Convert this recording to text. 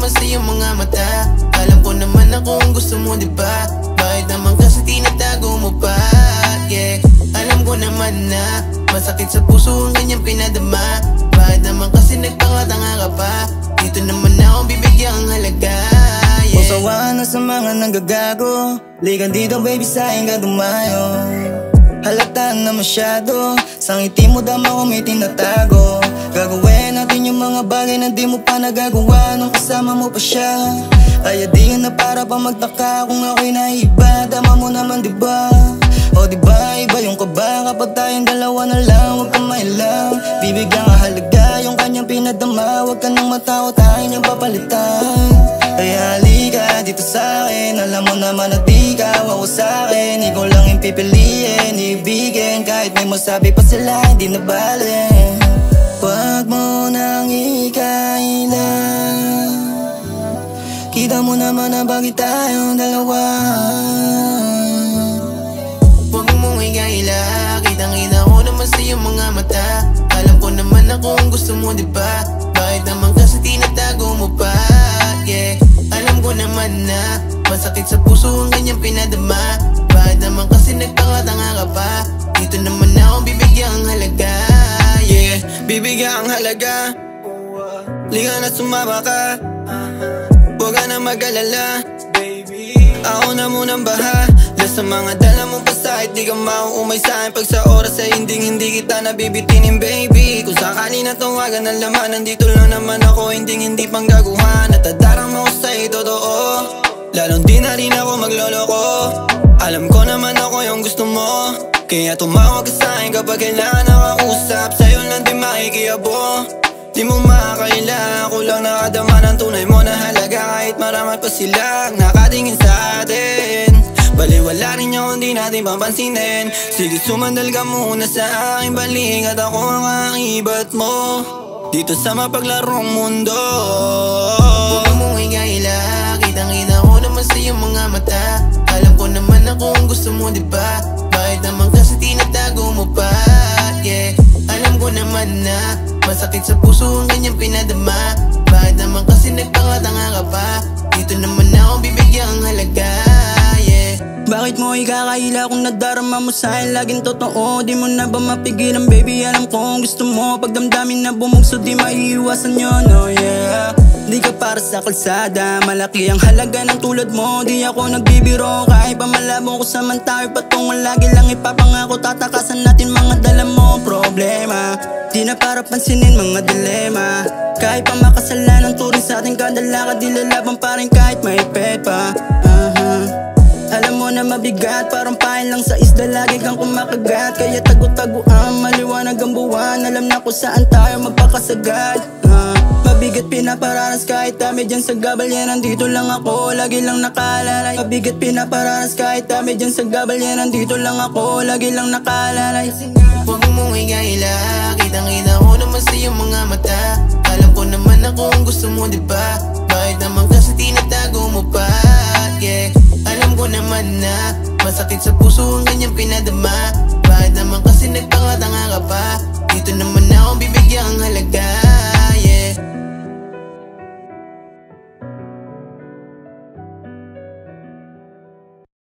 naman sa iyong mga mata. Alam ko naman ako ang gusto mo, diba? Bakit naman kasi tinatago mo pa? Yeah, alam ko naman na masakit sa puso ang ganyang pinadama. Bakit naman kasi nagpakatanga ka pa? Dito naman ako bibigyang halaga. Yeah, usawa na sa mga nanggagago. Ligan dito baby sa akin ka dumayo. Halata na masyado, sa ngiti mo dama ko may tinatago. Gagawin natin yung mga bagay na di mo pa nagagawa nung kasama mo pa siya. Kaya di na para pa magtaka kung ako'y naiba. Dama mo naman diba? O diba iba yung kaba kapag tayong dalawa na lang. Huwag kang mailang, bibigyan ka halaga yung kanyang pinadama. Huwag ka nang matakot, tayo niyang papalitan. Kaya halika dito sa'kin, alam mo naman na di ka ako sa'kin. Ikaw lang yung pipiliin, ibigin kahit may masabi pa sila, hindi na bale. Huwag mo nang ikaila, kita mo naman na bakit tayong dalawa. huwag mong ikaila, kitang-kita ko naman sa iyong mga mata. Alam ko naman ako ang gusto mo, diba? Bakit naman kasi tinatago mo pa? Yeah, alam ko naman na masakit sa puso ang ganyang pinadama. Bakit naman kasi nagpakatanga ka pa? Dito naman ako bibigyang halaga. Yeah, bibigyan ang halaga. Liga na sumama ka, huwag ka na mag-alala. Ako na munang baha sa mga dala mong pasahit. Di ka mauumay sa'kin pag sa oras ay hindi kita nabibitinin baby. Kung sakali na tawagan ng laman, nandito lang naman ako, hindi panggaguhan. Natadarang mo sa'yo totoo, lalong di na rin ako magloloko. Alam ko naman ako yung gusto mo, kaya tumawag ka sa'kin kapag kailangan nakausap. Sa'yo lang di makikiyabo, di mo makakaila. Ako lang nakadama ng tunay mo na halaga, kahit marami pa silang nakatingin sa atin. Baliwala rin niya kung di natin papansinin. Sige sumandal ka muna sa aking balik, at ako ang akibat mo dito sa mapaglarong mundo. Huwag mong ikaila, kitang-kita ko naman sa iyong mga mata. Alam ko naman ako ang gusto mo, diba? Bakit naman kasi tinatago mo pa? Yeah, alam ko naman na masakit sa puso ang ganyang pinadama. Bakit naman kasi nagpakatanga ka pa? Dito naman ako bibigyang halaga. Yeah, bakit mo ikakaila kung nadarama mo sa'kin laging totoo? Di mo na ba mapigilan baby, alam ko kung gusto mo. Pagdamdamin na bumugso di maiiwasan yun, oh yeah. Di ka para sa kalsada, malaki ang halaga ng tulad mo. Di ako nagbibiro, kahit pa malabo ko sa mantayo patungo. Lagi lang ipapangako, tatakasan natin mga dala mo problema. Di na para pansinin mga dilema, kahit pa makasalanan turing sa ating kada lakad. Di lalaban pa rin kahit may pepa. Alam mo na mabigat, parang pain lang sa isda, lagi kang kumakagat. Kaya tago-taguan, maliwanag ang buwan. Alam na kung saan tayo magpakasagad. Mabigat pinaparanas kahit dami dyan sa gabal, yan nandito lang ako, lagi lang nakaalala. Mabigat pinaparanas kahit dami dyan sa gabal, yan nandito lang ako, lagi lang nakaalala. huwag mong ikaila, kitang-kita ko naman sa iyong mga mata. Alam ko naman ako ang gusto mo, diba? Bakit naman kasi tinatago mo pa? Yeah, alam ko naman na masakit sa puso ang ganyang pinadama. Bakit naman kasi nagpakatanga ka pa? Dito naman